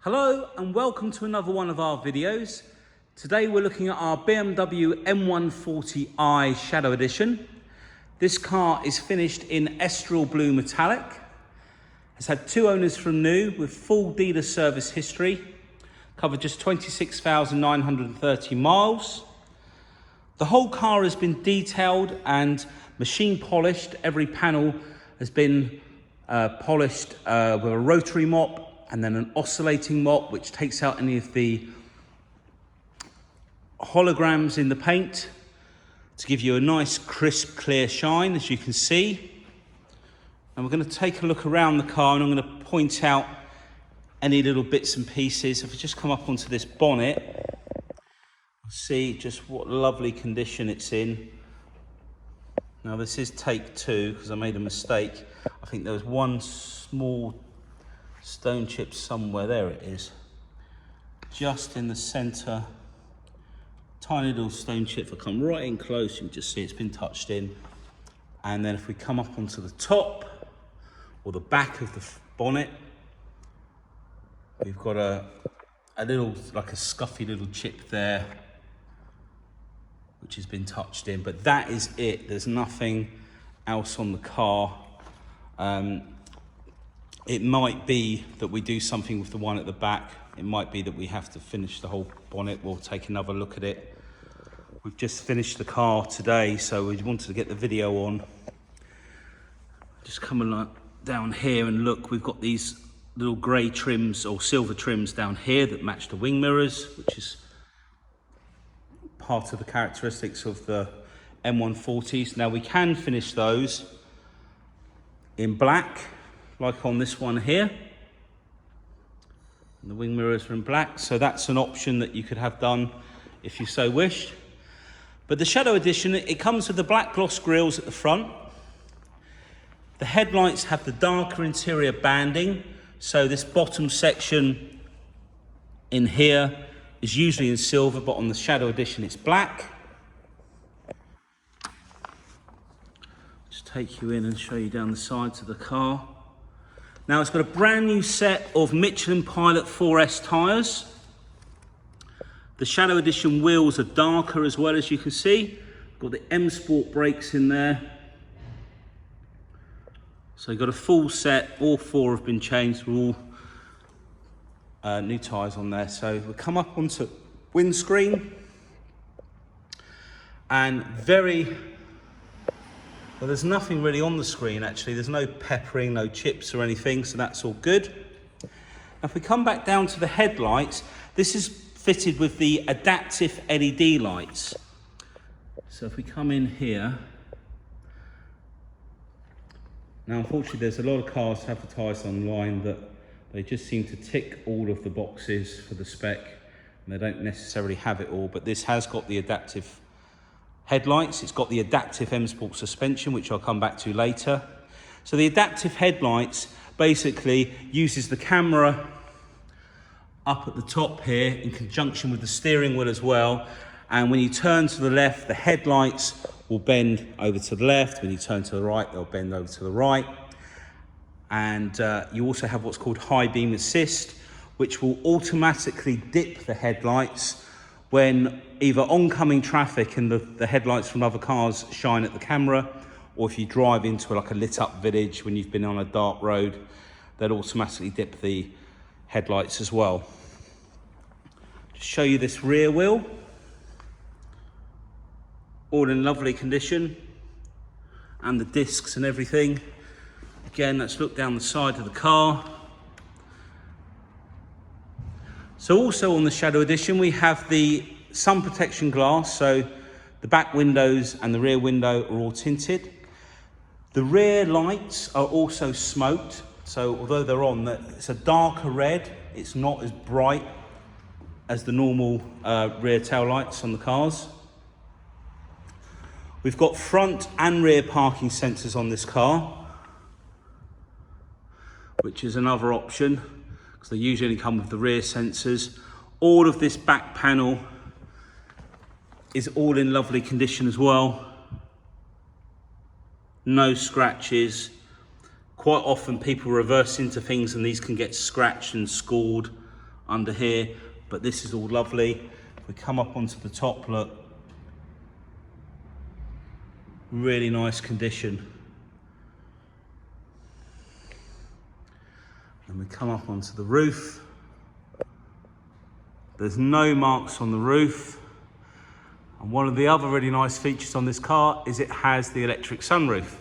Hello and welcome to another one of our videos. Today we're looking at our BMW M140i Shadow Edition. This car is finished in Estoril Blue Metallic. It's had two owners from new with full dealer service history. Covered just 26,930 miles. The whole car has been detailed and machine polished. Every panel has been polished with a rotary mop and then an oscillating mop, which takes out any of the holograms in the paint to give you a nice, crisp, clear shine, as you can see. And we're going to take a look around the car and I'm going to point out any little bits and pieces. If we just come up onto this bonnet, see just what lovely condition it's in. Now this is take two because I made a mistake. I think there was one small stone chip somewhere. There it is, just in the center. Tiny little stone chip. If I come right in close, you can just see it's been touched in. And then if we come up onto the top or the back of the bonnet, we've got a little, like a scuffy little chip there, which has been touched in, but that is it. There's nothing else on the car. It might be that we do something with the one at the back. It might be that we have to finish the whole bonnet. We'll take another look at it. We've just finished the car today, so we wanted to get the video on. Just coming down here and look, we've got these little grey trims or silver trims down here that match the wing mirrors, which is part of the characteristics of the M140s. Now we can finish those in black, like on this one here. And the wing mirrors are in black, so that's an option that you could have done if you so wished. But the Shadow Edition, it comes with the black gloss grills at the front. The headlights have the darker interior banding, so this bottom section in here is usually in silver, but on the Shadow Edition it's black. Just take you in and show you down the sides of the car. Now it's got a brand new set of Michelin Pilot 4S tyres. The Shadow Edition wheels are darker as well, as you can see. Got the M Sport brakes in there. So you've got a full set, all four have been changed, all new tyres on there. So we'll come up onto windscreen and well, there's nothing really on the screen actually. There's no peppering, no chips or anything, so that's all good. Now if we come back down to the headlights, this is fitted with the adaptive LED lights. So if we come in here, now unfortunately there's a lot of cars advertised online that they just seem to tick all of the boxes for the spec and they don't necessarily have it all, but this has got the adaptive headlights. It's got the adaptive M Sport suspension, which I'll come back to later. So the adaptive headlights basically uses the camera up at the top here in conjunction with the steering wheel as well. And when you turn to the left, the headlights will bend over to the left. When you turn to the right, they'll bend over to the right. And you also have what's called high beam assist, which will automatically dip the headlights when either oncoming traffic and the headlights from other cars shine at the camera, or if you drive into like a lit up village when you've been on a dark road, they'll automatically dip the headlights as well. Just show you this rear wheel, all in lovely condition, and the discs and everything. Again, let's look down the side of the car. So also on the Shadow Edition, we have the sun protection glass. So the back windows and the rear window are all tinted. The rear lights are also smoked. So although they're on, it's a darker red. It's not as bright as the normal rear tail lights on the cars. We've got front and rear parking sensors on this car, which is another option, because they usually come with the rear sensors. All of this back panel is all in lovely condition as well. No scratches. Quite often people reverse into things and these can get scratched and scored under here, but this is all lovely. If we come up onto the top, look, really nice condition. And we come up onto the roof. There's no marks on the roof. And one of the other really nice features on this car is it has the electric sunroof,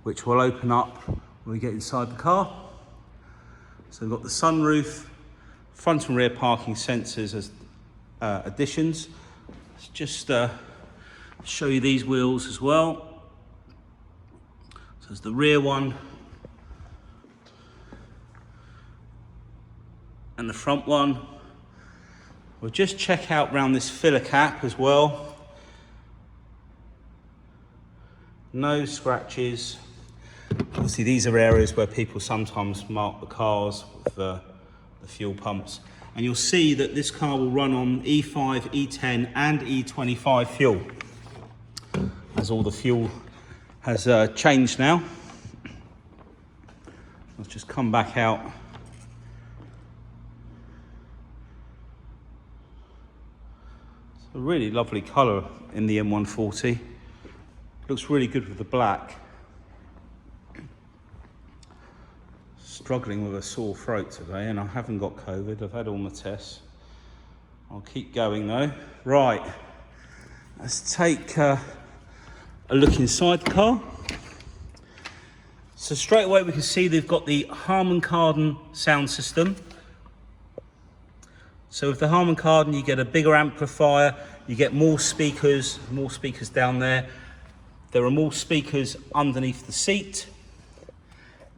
which will open up when we get inside the car. So we've got the sunroof, front and rear parking sensors as additions. Let's just show you these wheels as well. So there's the rear one and the front one. We'll just check out round this filler cap as well. No scratches. Obviously these are areas where people sometimes mark the cars with the fuel pumps. And you'll see that this car will run on E5, E10 and E25 fuel, as all the fuel has changed now. Let's just come back out. A really lovely colour in the M140. Looks really good with the black. Struggling with a sore throat today, and I haven't got COVID. I've had all my tests. I'll keep going though. Right, let's take a look inside the car. So straight away we can see they've got the HARMON KARDON sound system. So with the HARMON KARDON, you get a bigger amplifier, you get more speakers down there. There are more speakers underneath the seat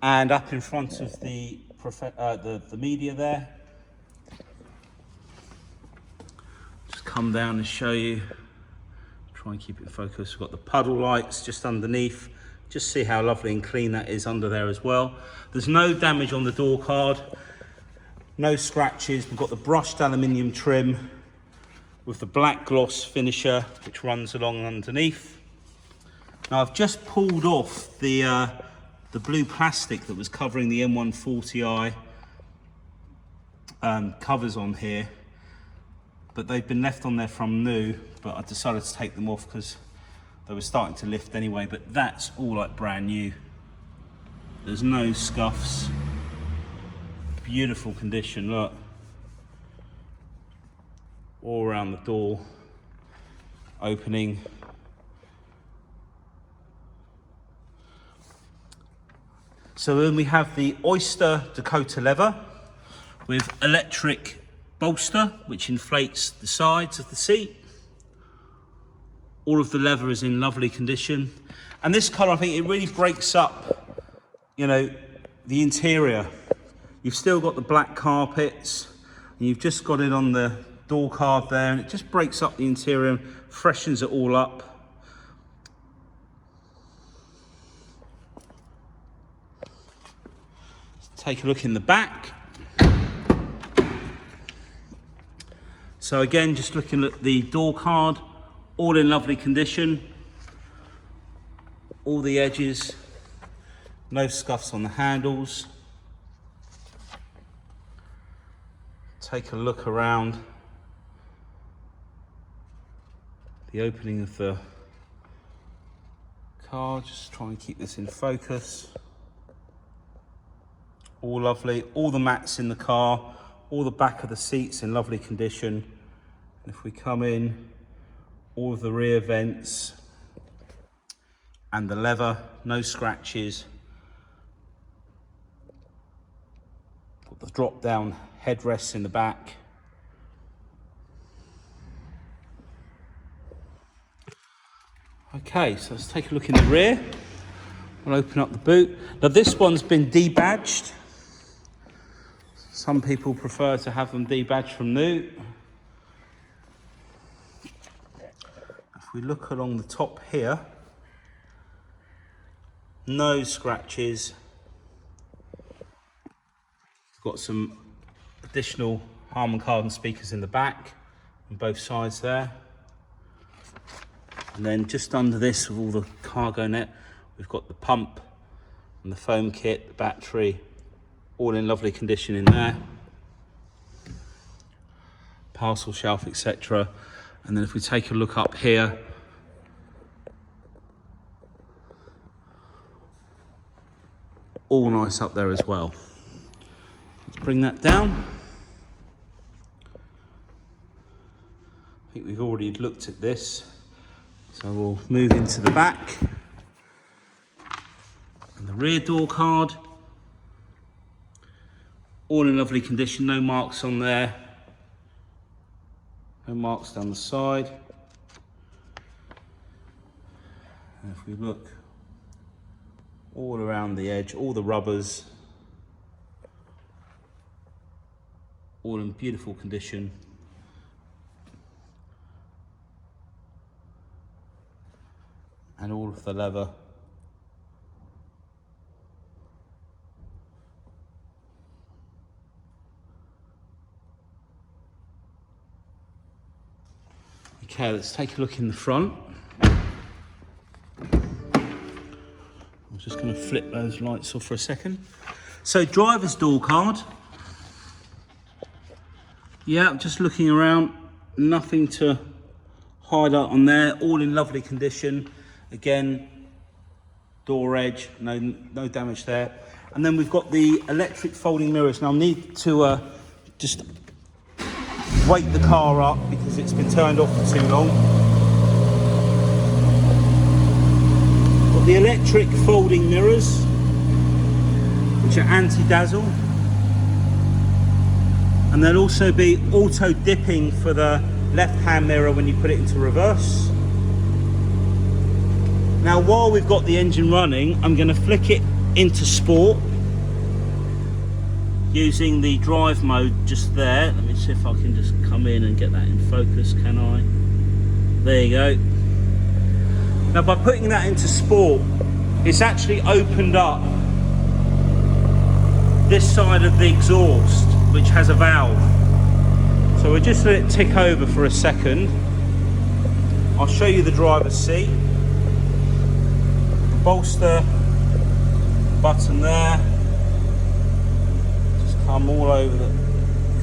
and up in front of the media there. Just come down and show you. Try and keep it in focus. We've got the puddle lights just underneath. Just see how lovely and clean that is under there as well. There's no damage on the door card. No scratches. We've got the brushed aluminium trim with the black gloss finisher which runs along underneath. Now I've just pulled off the blue plastic that was covering the M140i covers on here, but they've been left on there from new, but I decided to take them off because they were starting to lift anyway. But that's all like brand new. There's no scuffs. Beautiful condition, look. All around the door opening. So then we have the OYSTER DAKOTA leather with electric bolster, which inflates the sides of the seat. All of the leather is in lovely condition. And this colour, I think it really breaks up, you know, the interior. You've still got the black carpets, and you've just got it on the door card there, and it just breaks up the interior and freshens it all up. Let's take a look in the back. So again, just looking at the door card, all in lovely condition. All the edges, no scuffs on the handles. Take a look around the opening of the car. Just try and keep this in focus. All lovely. All the mats in the car, all the back of the seats in lovely condition. And if we come in, all of the rear vents and the leather, no scratches. Got the drop down headrests in the back. Okay, so let's take a look in the rear. We'll open up the boot. Now this one's been debadged. Some people prefer to have them debadged from new. If we look along the top here, no scratches. We've got some additional HARMON KARDON speakers in the back on both sides there. And then just under this with all the cargo net, we've got the pump and the foam kit, the battery, all in lovely condition in there. Parcel shelf, etc. And then if we take a look up here, all nice up there as well. Let's bring that down. I think we've already looked at this, so we'll move into the back. And the rear door card, all in lovely condition, no marks on there. No marks down the side. And if we look all around the edge, all the rubbers, all in beautiful condition. And all of the leather. Okay, let's take a look in the front. I'm just going to flip those lights off for a second. So, driver's door card. Yeah, I'm just looking around, nothing to highlight on there, all in lovely condition. Again, door edge, no damage there. And then we've got the electric folding mirrors. Now I need to just wake the car up because it's been turned off for too long. Got the electric folding mirrors, which are anti-dazzle. And there'll also be auto dipping for the left-hand mirror when you put it into reverse. Now, while we've got the engine running, I'm going to flick it into sport using the drive mode just there. Let me see if I can just come in and get that in focus, can I? There you go. Now, by putting that into sport, it's actually opened up this side of the exhaust, which has a valve. So we'll just let it tick over for a second. I'll show you the driver's seat. The bolster button there. Just come all over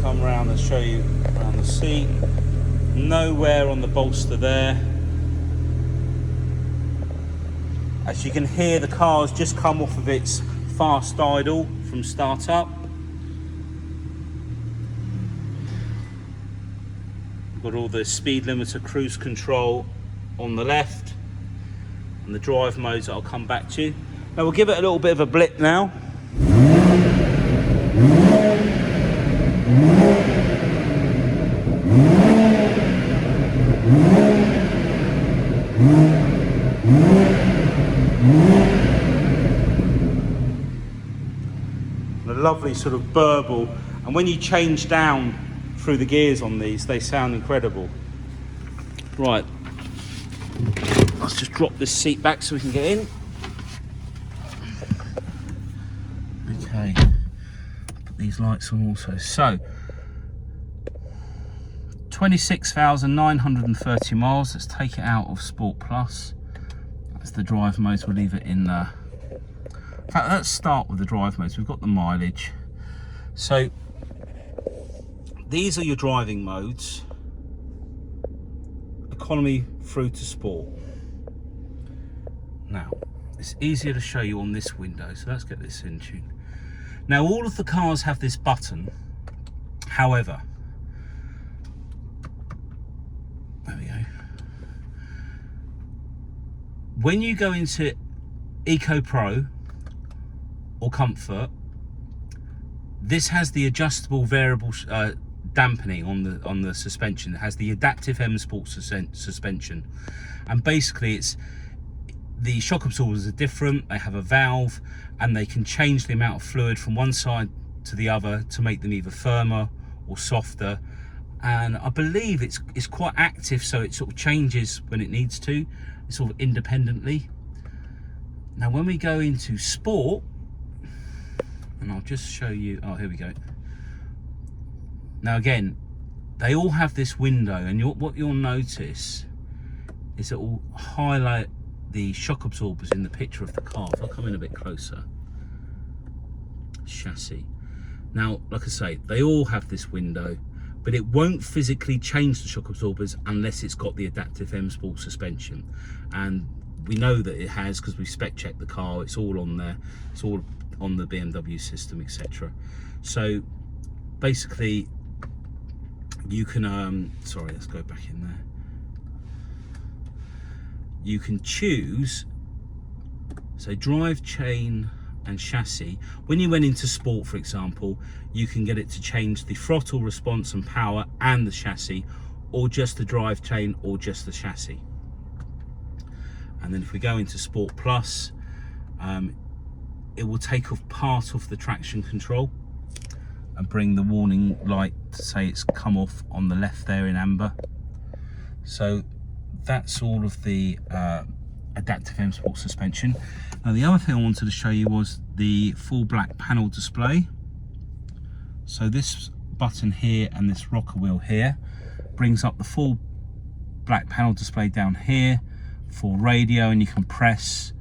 come around and show you around the seat. No wear on the bolster there. As you can hear, the car's just come off of its fast idle from start up. We've got all the speed limiter, cruise control on the left, and the drive modes that I'll come back to. Now we'll give it a little bit of a blip now. A lovely sort of burble, and when you change down through the gears on these, they sound incredible. Right, let's just drop this seat back so we can get in. Okay, put these lights on also. So 26,930 miles. Let's take it out of Sport Plus. That's the drive mode. We'll leave it in there. In fact, let's start with the drive modes. We've got the mileage. So these are your driving modes. Economy through to sport. Now, it's easier to show you on this window, so let's get this in tune. Now, all of the cars have this button. However, there we go. When you go into Eco Pro or Comfort, this has the adjustable variable dampening on the suspension. It has the adaptive M Sport suspension, and basically it's the shock absorbers are different. They have a valve, and they can change the amount of fluid from one side to the other to make them either firmer or softer. And I believe it's quite active, so it sort of changes when it needs to, sort of independently. Now, when we go into sport, and I'll just show you. Oh, here we go. Now again, they all have this window, and what you'll notice is it will highlight the shock absorbers in the picture of the car. If I come in a bit closer, chassis. Now, like I say, they all have this window, but it won't physically change the shock absorbers unless it's got the adaptive M Sport suspension. And we know that it has because we spec checked the car. It's all on there. It's all on the BMW system, etc. So basically, you can sorry, let's go back in there. You can choose, so drive, chain and chassis. When you went into sport, for example, you can get it to change the throttle response and power and the chassis, or just the drive chain, or just the chassis. And then if we go into Sport Plus, it will take off part of the traction control and bring the warning light to say it's come off on the left there in amber. So that's all of the adaptive M Sport suspension. Now the other thing I wanted to show you was the full black panel display. So this button here and this rocker wheel here brings up the full black panel display down here for radio, and you can press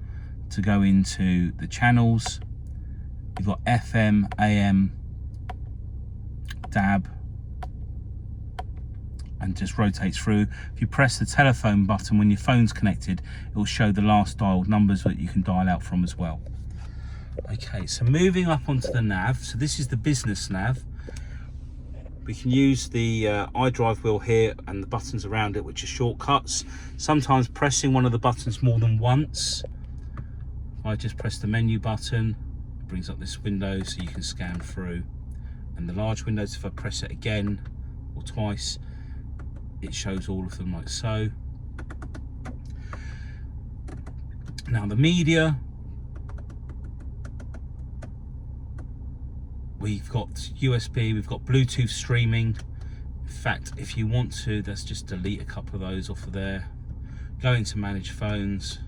to go into the channels. You've got FM, AM, DAB, and just rotates through. If you press the telephone button when your phone's connected, it will show the last dialed numbers that you can dial out from as well. Okay, so moving up onto the nav. So this is the business nav. We can use the iDrive wheel here and the buttons around it, which are shortcuts. Sometimes pressing one of the buttons more than once. If I just press the menu button, it brings up this window so you can scan through. And the large windows, if I press it again or twice, it shows all of them like so. Now the media, we've got USB, we've got Bluetooth streaming. In fact, if you want to, let's just delete a couple of those off of there. Go into manage phones,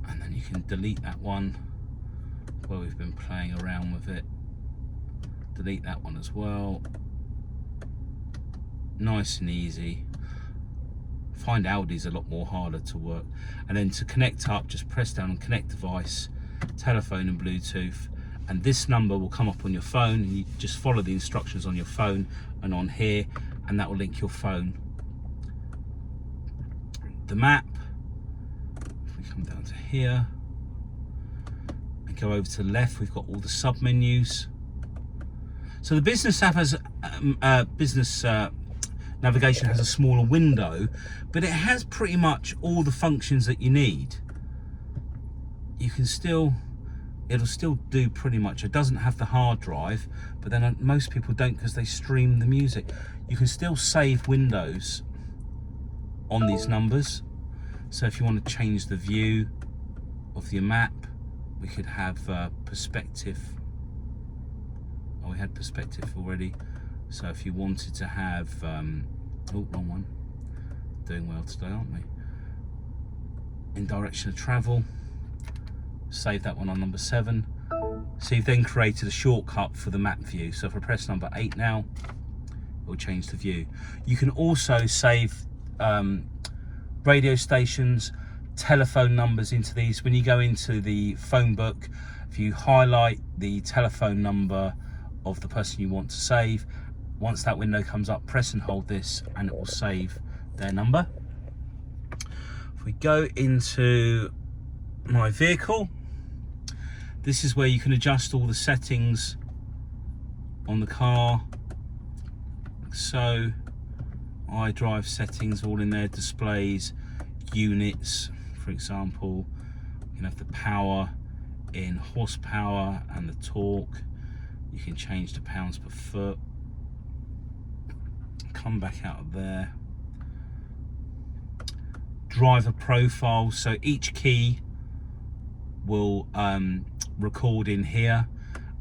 and then you can delete that one where we've been playing around with it. Delete that one as well. Nice and easy. Find Audi's a lot more harder to work. And then to connect up, just press down on connect device, telephone and Bluetooth, and this number will come up on your phone, and you just follow the instructions on your phone and on here, and that will link your phone. The map, if we come down to here and go over to the left, we've got all the sub menus. So the business app has navigation has a smaller window, but it has pretty much all the functions that you need. You can still, it'll still do pretty much. It doesn't have the hard drive, but then most people don't because they stream the music. You can still save windows on these numbers. So if you want to change the view of your map, we could have perspective. Oh, we had perspective already. So if you wanted to have, oh, wrong one. Doing well today, aren't we? In direction of travel. Save that one on number 7. So you've then created a shortcut for the map view. So if I press number 8 now, it will change the view. You can also save radio stations, telephone numbers into these. When you go into the phone book, if you highlight the telephone number of the person you want to save, once that window comes up, press and hold this and it will save their number. If we go into my vehicle, this is where you can adjust all the settings on the car, like so. iDrive settings all in there, displays, units, for example. You can have the power in horsepower and the torque. You can change the pounds per foot. Come back out of there. Driver profile, so each key will record in here,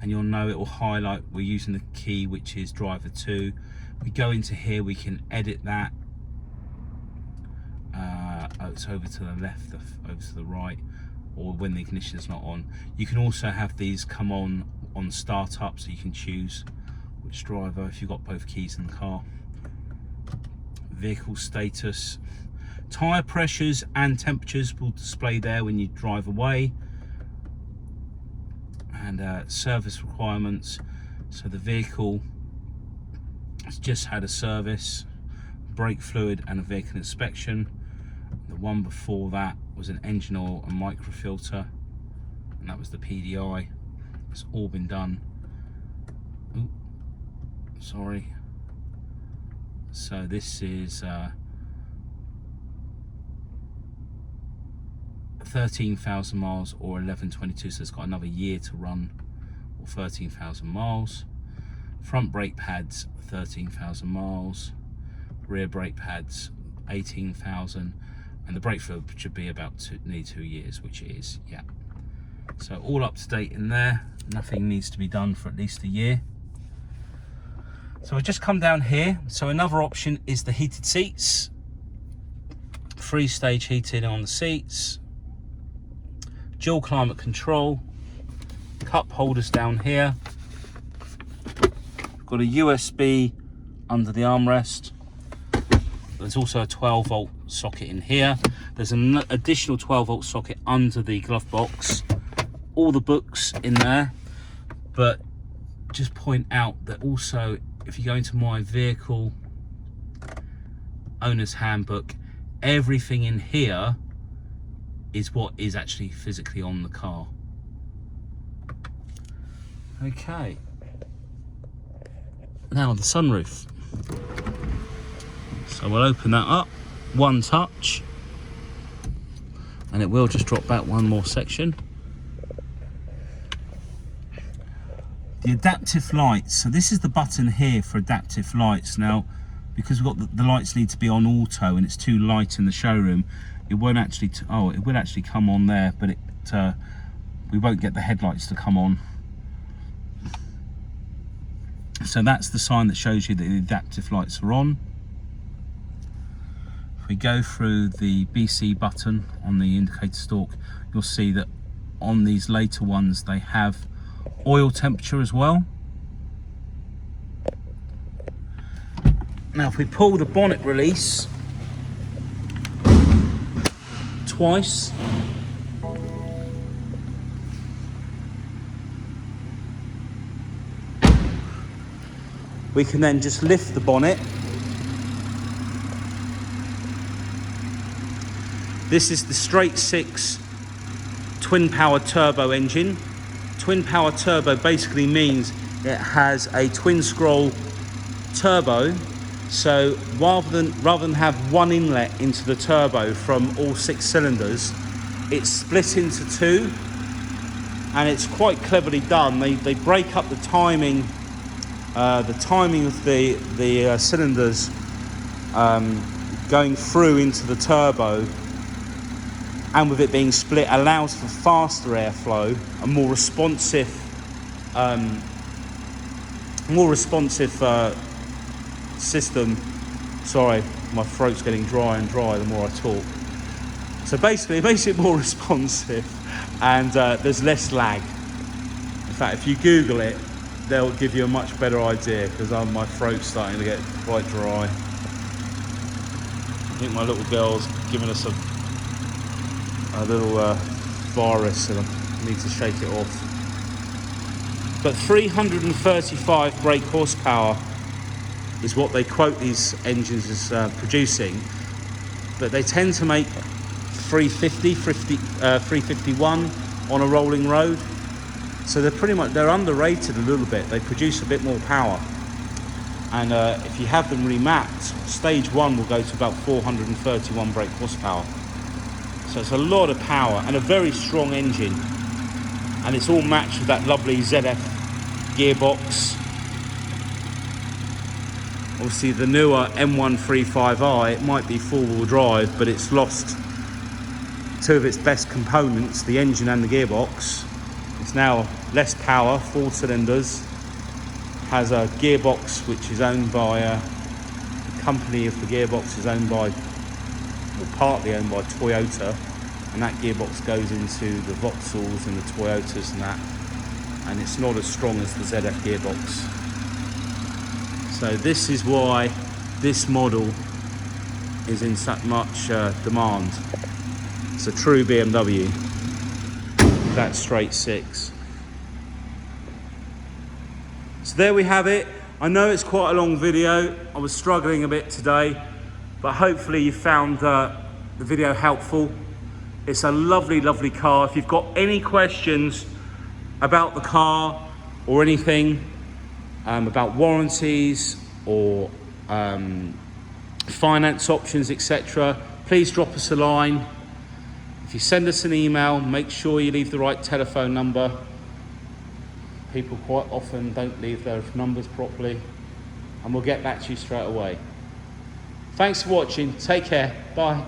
and you'll know it will highlight we're using the key which is driver 2. We go into here, we can edit that. Oh, it's over to the left, over to the right, or when the ignition is not on. You can also have these come on startup, so you can choose which driver if you've got both keys in the car. Vehicle status, tyre pressures and temperatures will display there when you drive away. and service requirements. So the vehicle has just had a service, brake fluid and a vehicle inspection. The one before that was an engine oil and microfilter, and that was the PDI. It's all been done. Ooh, sorry. So this is 13,000 miles or 1122, so it's got another year to run, or 13,000 miles. Front brake pads 13,000 miles, rear brake pads 18,000, and the brake fluid should be about nearly 2 years, which it is. Yeah, so all up to date in there. Nothing needs to be done for at least a year. So we've just come down here. So another option is the heated seats, 3-stage heating on the seats, dual climate control, cup holders down here. We've got a USB under the armrest. There's also a 12-volt socket in here. There's an additional 12-volt socket under the glove box. All the books in there, but just point out that also, if you go into my vehicle owner's handbook, everything in here is what is actually physically on the car. Okay, now the sunroof. So we'll open that up, one touch, and it will just drop back one more section. The adaptive lights. So this is the button here for adaptive lights. Now, because we've got the lights need to be on auto and it's too light in the showroom, it won't actually, it will actually come on there, but we won't get the headlights to come on. So that's the sign that shows you that the adaptive lights are on. If we go through the BC button on the indicator stalk, you'll see that on these later ones they have oil temperature as well. Now if we pull the bonnet release twice, we can then just lift the bonnet. This is the straight 6 twin power turbo engine. Twin power turbo basically means it has a twin scroll turbo, so rather than have one inlet into the turbo from all 6 cylinders, it's split into 2, and it's quite cleverly done. They break up the timing of the cylinders going through into the turbo, and with it being split allows for faster airflow, a more responsive system. Sorry, my throat's getting dry and dry the more I talk. So basically it makes it more responsive, and there's less lag. In fact, if you Google it, they'll give you a much better idea, because my throat's starting to get quite dry. I think my little girl's giving us a little virus, and I need to shake it off. But 335 brake horsepower is what they quote these engines as producing, but they tend to make 351 on a rolling road, so they're underrated a little bit. They produce a bit more power, and if you have them remapped, stage 1 will go to about 431 brake horsepower. So it's a lot of power and a very strong engine, and it's all matched with that lovely ZF gearbox. Obviously the newer M140i, it might be 4-wheel drive, but it's lost 2 of its best components, the engine and the gearbox. It's now less power, 4 cylinders, has a gearbox which is owned by the company of the gearbox is owned by, or partly owned by, Toyota, and that gearbox goes into the Vauxhalls and the Toyotas and that, and it's not as strong as the ZF gearbox. So this is why this model is in such much demand. It's a true BMW, that straight 6. So there we have it. I know it's quite a long video. I was struggling a bit today, but hopefully you found the video helpful. It's a lovely, lovely car. If you've got any questions about the car or anything, about warranties or finance options, etc., please drop us a line. If you send us an email, make sure you leave the right telephone number. People quite often don't leave their numbers properly, and we'll get back to you straight away. Thanks for watching. Take care. Bye.